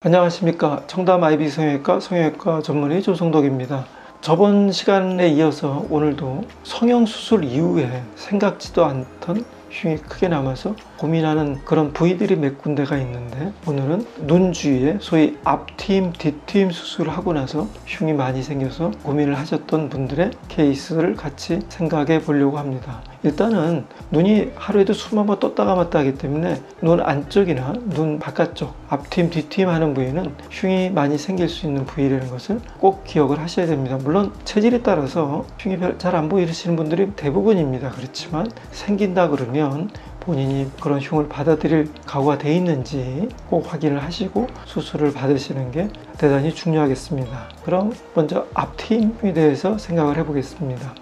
안녕하십니까. 청담 IB 성형외과 전문의 조성덕입니다. 저번 시간에 이어서 오늘도 성형수술 이후에 생각지도 않던 흉이 크게 남아서 고민하는 그런 부위들이 몇 군데가 있는데, 오늘은 눈 주위에 소위 앞트임, 뒤트임 수술을 하고 나서 흉이 많이 생겨서 고민을 하셨던 분들의 케이스를 같이 생각해 보려고 합니다. 일단은 눈이 하루에도 수만 번 떴다 감았다 하기 때문에 눈 안쪽이나 눈 바깥쪽, 앞트임, 뒤트임 하는 부위는 흉이 많이 생길 수 있는 부위라는 것을 꼭 기억을 하셔야 됩니다. 물론 체질에 따라서 흉이 잘 안 보이시는 분들이 대부분입니다. 그렇지만 생긴다 그러면 본인이 그런 흉을 받아들일 각오가 돼 있는지 꼭 확인을 하시고 수술을 받으시는 게 대단히 중요하겠습니다. 그럼 먼저 앞트임에 대해서 생각을 해 보겠습니다.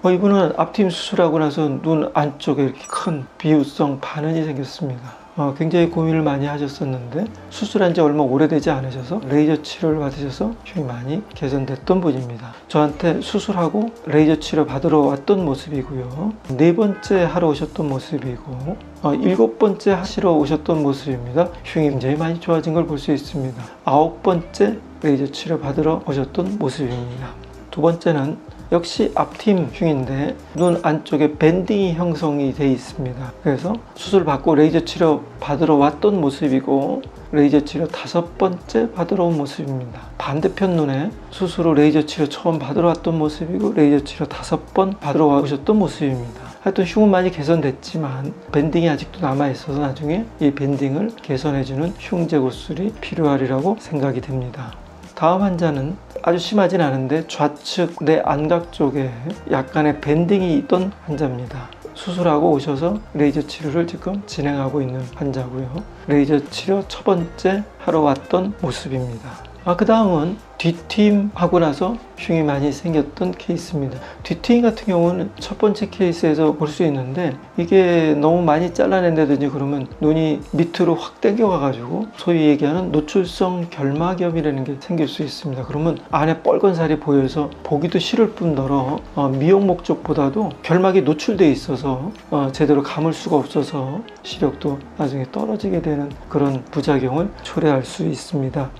이분은 앞트임 수술하고 나서 눈 안쪽에 이렇게 큰 비유성 반은이 생겼습니다. 굉장히 고민을 많이 하셨었는데 수술한 지 얼마 오래되지 않으셔서 레이저 치료를 받으셔서 흉이 많이 개선됐던 분입니다. 저한테 수술하고 레이저 치료 받으러 왔던 모습이고요. 4번째 하러 오셨던 모습이고 7번째 하시러 오셨던 모습입니다. 흉이 굉장히 많이 좋아진 걸 볼 수 있습니다. 9번째 레이저 치료 받으러 오셨던 모습입니다. 두 번째는 역시 앞트임 흉인데 눈 안쪽에 밴딩이 형성이 되어 있습니다. 그래서 수술 받고 레이저 치료 받으러 왔던 모습이고 레이저 치료 5번째 받으러 온 모습입니다. 반대편 눈에 수술 후 레이저 치료 처음 받으러 왔던 모습이고 레이저 치료 5번 받으러 오셨던 모습입니다. 하여튼 흉은 많이 개선됐지만 밴딩이 아직도 남아있어서 나중에 이 밴딩을 개선해주는 흉 제거술이 필요하리라고 생각이 됩니다. 다음 환자는 아주 심하진 않은데 좌측 내 안각 쪽에 약간의 밴딩이 있던 환자입니다. 수술하고 오셔서 레이저 치료를 지금 진행하고 있는 환자고요. 레이저 치료 첫 번째 하러 왔던 모습입니다. 그 다음은 뒤트임 하고 나서 흉이 많이 생겼던 케이스입니다. 뒤트임 같은 경우는 첫 번째 케이스에서 볼 수 있는데, 이게 너무 많이 잘라낸다든지 그러면 눈이 밑으로 확 당겨가 가지고 소위 얘기하는 노출성 결막염이라는 게 생길 수 있습니다. 그러면 안에 빨간 살이 보여서 보기도 싫을 뿐더러 미용 목적보다도 결막이 노출되어 있어서 제대로 감을 수가 없어서 시력도 나중에 떨어지게 되는 그런 부작용을 초래할 수 있습니다.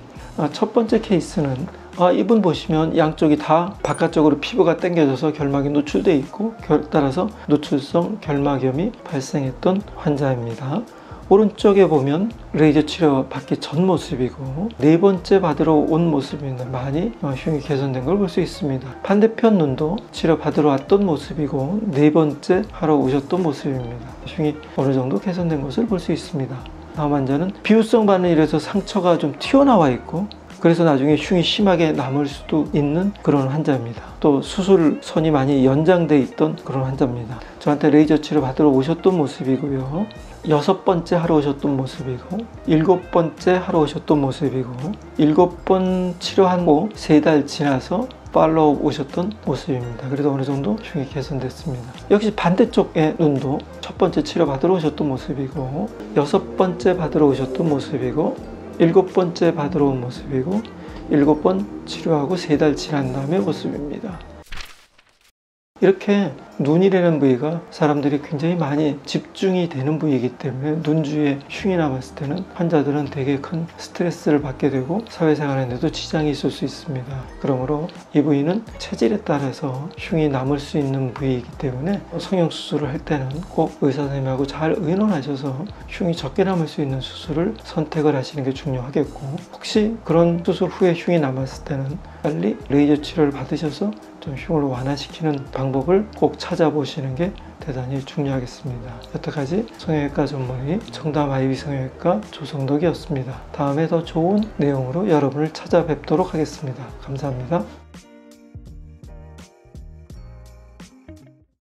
첫 번째 케이스는 이분 보시면 양쪽이 다 바깥쪽으로 피부가 당겨져서 결막이 노출되어 있고 따라서 노출성 결막염이 발생했던 환자입니다. 오른쪽에 보면 레이저 치료 받기 전 모습이고 4번째 받으러 온 모습입니다. 많이 흉이 개선된 걸 볼 수 있습니다. 반대편 눈도 치료 받으러 왔던 모습이고 4번째 하러 오셨던 모습입니다. 흉이 어느 정도 개선된 것을 볼 수 있습니다. 다음 환자는 비유성 반응이라서 상처가 좀 튀어나와 있고 그래서 나중에 흉이 심하게 남을 수도 있는 그런 환자입니다. 또 수술선이 많이 연장돼 있던 그런 환자입니다. 저한테 레이저 치료 받으러 오셨던 모습이고요. 6번째 하러 오셨던 모습이고 7번째 하러 오셨던 모습이고 7번 치료하고 3달 지나서 팔로우 오셨던 모습입니다. 그래도 어느 정도 흉이 개선됐습니다. 역시 반대쪽의 눈도 첫 번째 치료 받으러 오셨던 모습이고 6번째 받으러 오셨던 모습이고 7번째 받으러 온 모습이고 7번 치료하고 3달 지난 다음의 모습입니다. 이렇게 눈이라는 부위가 사람들이 굉장히 많이 집중이 되는 부위이기 때문에 눈 주위에 흉이 남았을 때는 환자들은 되게 큰 스트레스를 받게 되고 사회생활에도 지장이 있을 수 있습니다. 그러므로 이 부위는 체질에 따라서 흉이 남을 수 있는 부위이기 때문에 성형수술을 할 때는 꼭 의사 선생님하고 잘 의논하셔서 흉이 적게 남을 수 있는 수술을 선택을 하시는 게 중요하겠고, 혹시 그런 수술 후에 흉이 남았을 때는 빨리 레이저 치료를 받으셔서 좀 흉을 완화시키는 방법을 꼭 찾아보시는 게 대단히 중요하겠습니다. 여태까지 성형외과 전문의 청담 IB 성형외과 조성덕이었습니다. 다음에 더 좋은 내용으로 여러분을 찾아뵙도록 하겠습니다. 감사합니다.